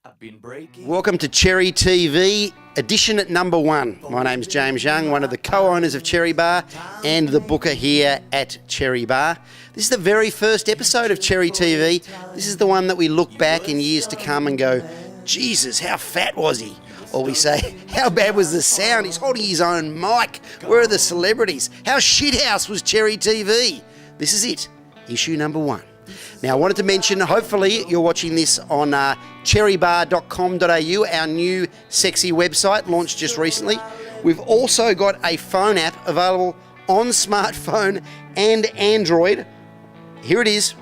I've been breaking. Welcome to Cherry TV, edition at number 1. My name's James Young, one of the co-owners of Cherry Bar and the booker here at Cherry Bar. This is the very first episode of Cherry TV. This is the one that we look back in years to come and go, Jesus, how fat was he? Or we say, how bad was the sound? He's holding his own mic. Where are the celebrities? How shithouse was Cherry TV? This is it, issue number 1. Now, I wanted to mention, hopefully you're watching this on cherrybar.com.au, our new sexy website launched just recently. We've also got a phone app available on smartphone and Android. Here it is.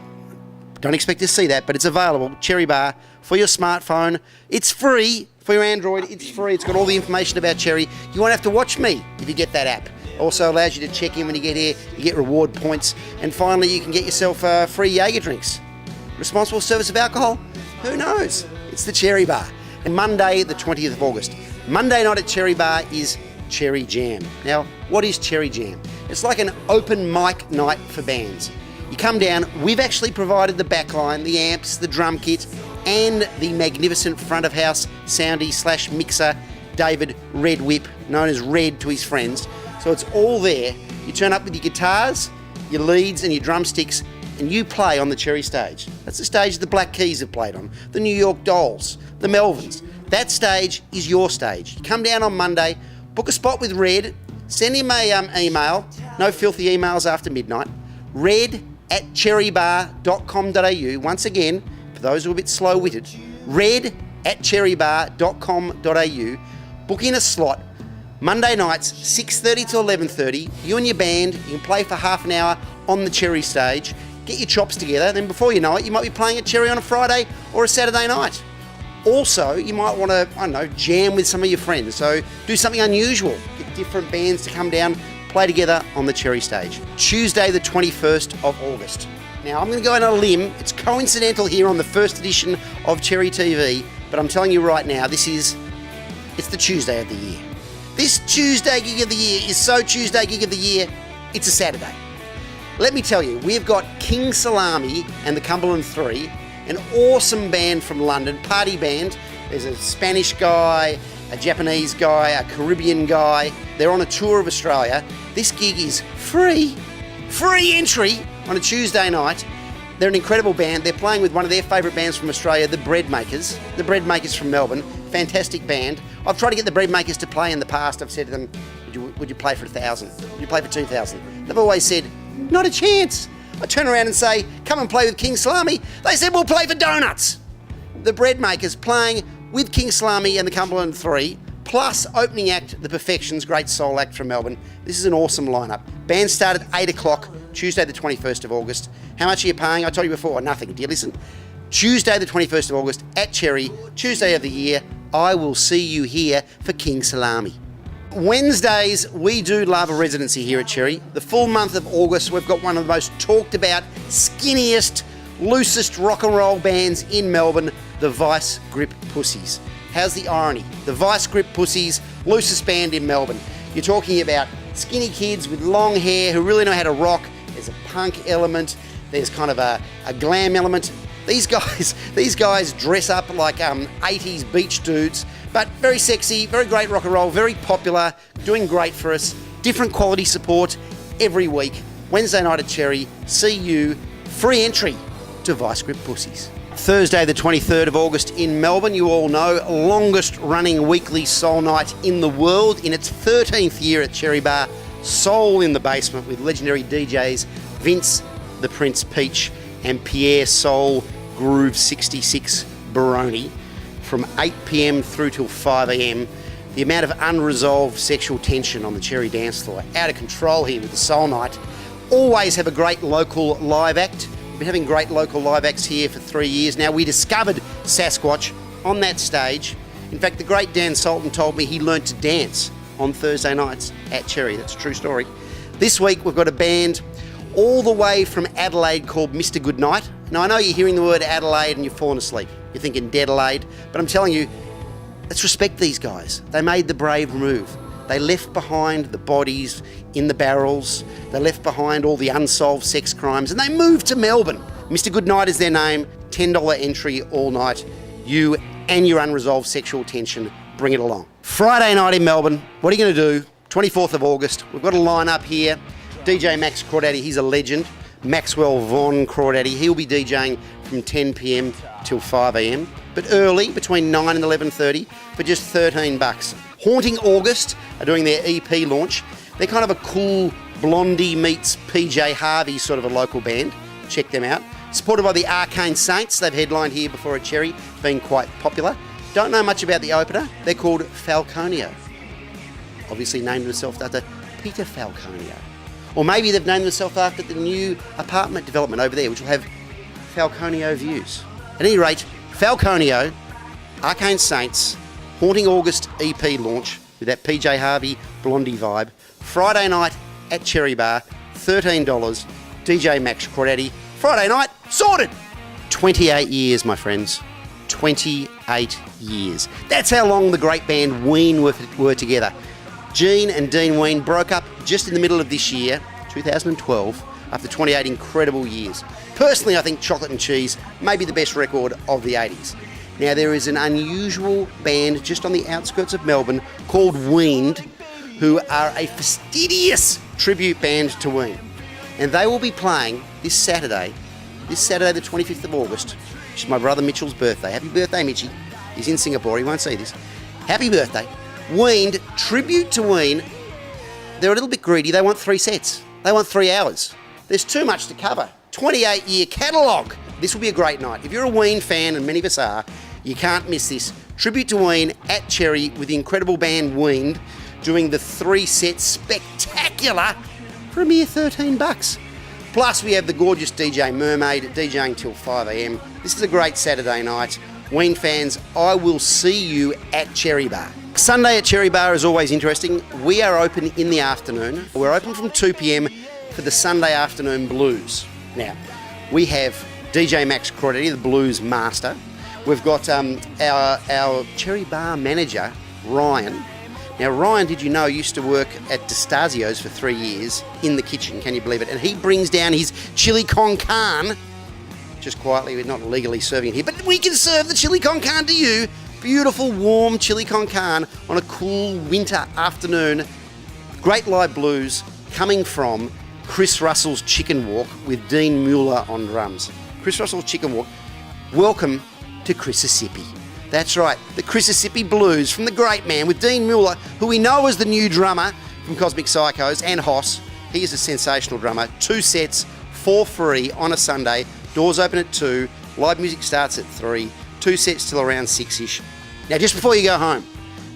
Don't expect to see that, but it's available, Cherry Bar, for your smartphone. It's free. For your Android, it's free. It's got all the information about Cherry. You won't have to watch me if you get that app. Also allows you to check in when you get here. You get reward points. And finally, you can get yourself free Jaeger drinks. Responsible service of alcohol? Who knows? It's the Cherry Bar. And Monday, the 20th of August. Monday night at Cherry Bar is Cherry Jam. Now, what is Cherry Jam? It's like an open mic night for bands. You come down, we've actually provided the backline, the amps, the drum kit, and the magnificent front of house soundy / mixer, David Red Whip, known as Red to his friends. So it's all there. You turn up with your guitars, your leads and your drumsticks, and you play on the Cherry stage. That's the stage the Black Keys have played on, the New York Dolls, the Melvins. That stage is your stage. You come down on Monday, book a spot with Red, send him a email, no filthy emails after midnight, red@cherrybar.com.au. Once again, for those who are a bit slow-witted, red@cherrybar.com.au. Book in a slot. Monday nights, 6:30 to 11:30. You and your band, you can play for half an hour on the Cherry stage. Get your chops together. Then before you know it, you might be playing at Cherry on a Friday or a Saturday night. Also, you might want to, jam with some of your friends. So do something unusual. Get different bands to come down, play together on the Cherry stage. Tuesday, the 21st of August. Now, I'm going to go on a limb. It's coincidental here on the first edition of Cherry TV, but I'm telling you right now, it's the Tuesday of the year. This Tuesday gig of the year is so Tuesday gig of the year, it's a Saturday. Let me tell you, we've got King Salami and the Cumberland 3, an awesome band from London, party band. There's a Spanish guy, a Japanese guy, a Caribbean guy. They're on a tour of Australia. This gig is free entry on a Tuesday night. They're an incredible band. They're playing with one of their favourite bands from Australia, the Breadmakers. The Breadmakers from Melbourne. Fantastic band. I've tried to get the Breadmakers to play in the past. I've said to them, would you play for 1,000? Would you play for 2,000? They've always said, not a chance. I turn around and say, come and play with King Salami. They said, we'll play for donuts. The Breadmakers playing with King Salami and the Cumberland 3, plus opening act, the Perfections, great soul act from Melbourne. This is an awesome lineup. Band start at 8 o'clock, Tuesday the 21st of August. How much are you paying? I told you before, nothing. Do you listen? Tuesday the 21st of August at Cherry, Tuesday of the year. I will see you here for King Salami. Wednesdays, we do love a residency here at Cherry. The full month of August, we've got one of the most talked about, skinniest, loosest rock and roll bands in Melbourne, the Vice Grip Pussies. How's the irony? The Vice Grip Pussies, loosest band in Melbourne. You're talking about skinny kids with long hair who really know how to rock. There's a punk element. There's kind of a glam element. These guys dress up like 80s beach dudes, but very sexy, very great rock and roll, very popular, doing great for us. Different quality support every week. Wednesday night at Cherry. See you. Free entry to Vice Grip Pussies. Thursday the 23rd of August in Melbourne, you all know, longest running weekly soul night in the world, in its 13th year at Cherry Bar. Soul in the Basement with legendary DJs Vince the Prince Peach and Pierre Soul Groove 66 Baroni from 8 p.m. through till 5 a.m. The amount of unresolved sexual tension on the Cherry dance floor, out of control here with the Soul Night. Always have a great local live act. We've been having great local live acts here for 3 years now. We discovered Sasquatch on that stage. In fact, the great Dan Sultan told me he learnt to dance on Thursday nights at Cherry. That's a true story. This week we've got a band all the way from Adelaide called Mr. Goodnight. Now, I know you're hearing the word Adelaide and you're falling asleep. You're thinking Deadelaide, but I'm telling you, let's respect these guys. They made the brave move. They left behind the bodies in the barrels. They left behind all the unsolved sex crimes, and they moved to Melbourne. Mr. Goodnight is their name. $10 entry all night. You and your unresolved sexual tension, bring it along. Friday night in Melbourne, what are you going to do? 24th of August, we've got a line-up here. DJ Max Crawdaddy, he's a legend. Maxwell Von Crawdaddy, he'll be DJing from 10 p.m. till 5 a.m. But early, between 9 and 11:30, for just $13. Haunting August are doing their EP launch. They're kind of a cool Blondie meets PJ Harvey sort of a local band. Check them out. Supported by the Arcane Saints. They've headlined here before at Cherry, been quite popular. Don't know much about the opener. They're called Falconio. Obviously named themselves after Peter Falconio. Or maybe they've named themselves after the new apartment development over there, which will have Falconio views. At any rate, Falconio, Arcane Saints, Haunting August EP launch with that PJ Harvey Blondie vibe. Friday night at Cherry Bar, $13. DJ Max Crawdaddy. Friday night, sorted! 28 years, my friends. 28 years. That's how long the great band Ween were together. Gene and Dean Ween broke up just in the middle of this year, 2012, after 28 incredible years. Personally, I think Chocolate and Cheese may be the best record of the 80s. Now, there is an unusual band just on the outskirts of Melbourne called Weaned, who are a fastidious tribute band to Ween. And they will be playing this Saturday the 25th of August, which is my brother Mitchell's birthday. Happy birthday, Mitchie. He's in Singapore, he won't see this. Happy birthday. Weaned, tribute to Ween. They're a little bit greedy, they want 3 sets. They want 3 hours. There's too much to cover. 28-year catalogue. This will be a great night. If you're a Ween fan, and many of us are, you can't miss this. Tribute to Ween at Cherry with the incredible band Weaned doing the 3-set spectacular for a mere $13. Plus, we have the gorgeous DJ Mermaid DJing till 5 a.m. This is a great Saturday night. Ween fans, I will see you at Cherry Bar. Sunday at Cherry Bar is always interesting. We are open in the afternoon. We're open from 2 p.m. for the Sunday afternoon blues. Now, we have DJ Max Crawdaddy, the blues master. We've got our Cherry Bar manager, Ryan. Now, Ryan, did you know, used to work at D'Stasio's for 3 years in the kitchen, can you believe it? And he brings down his chili con carne, just quietly, we're not legally serving it here, but we can serve the chili con carne to you. Beautiful, warm chili con carne on a cool winter afternoon. Great live blues coming from Chris Russell's Chicken Walk with Dean Mueller on drums. Chris Russell's Chicken Walk. Welcome to Chrisissippi. That's right, the Chrisissippi Blues from the great man with Dean Mueller, who we know as the new drummer from Cosmic Psychos, and Hoss. He is a sensational drummer. 2 sets for free on a Sunday. Doors open at 2. Live music starts at 3. 2 sets till around 6-ish. Now, just before you go home,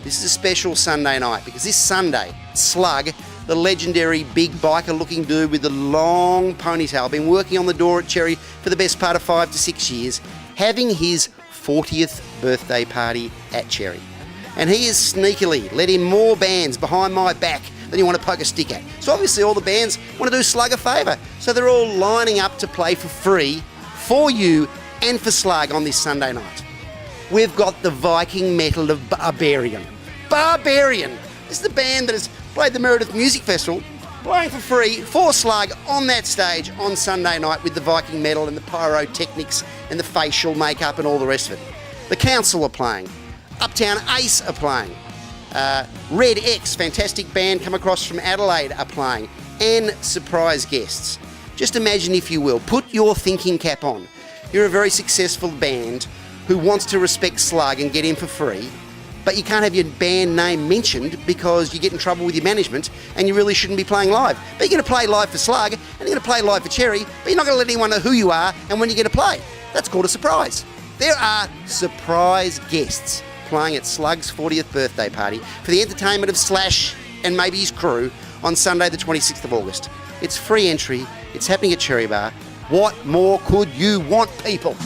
this is a special Sunday night because this Sunday, Slug, the legendary big biker-looking dude with the long ponytail, been working on the door at Cherry for the best part of 5 to 6 years, having his 40th birthday party at Cherry. And he has sneakily let in more bands behind my back than you want to poke a stick at. So obviously all the bands want to do Slug a favour. So they're all lining up to play for free for you and for Slug on this Sunday night. We've got the Viking metal of Barbarian. Barbarian! This is the band that has played the Meredith Music Festival, playing for free for Slug on that stage on Sunday night with the Viking metal and the pyrotechnics and the facial makeup and all the rest of it. The Council are playing. Uptown Ace are playing. Red X, fantastic band come across from Adelaide, are playing. And surprise guests. Just imagine, if you will, put your thinking cap on. You're a very successful band who wants to respect Slug and get in for free, but you can't have your band name mentioned because you get in trouble with your management and you really shouldn't be playing live. But you're going to play live for Slug and you're going to play live for Cherry, but you're not going to let anyone know who you are and when you're going to play. That's called a surprise. There are surprise guests playing at Slug's 40th birthday party for the entertainment of Slash and maybe his crew on Sunday the 26th of August. It's free entry, it's happening at Cherry Bar. What more could you want, people?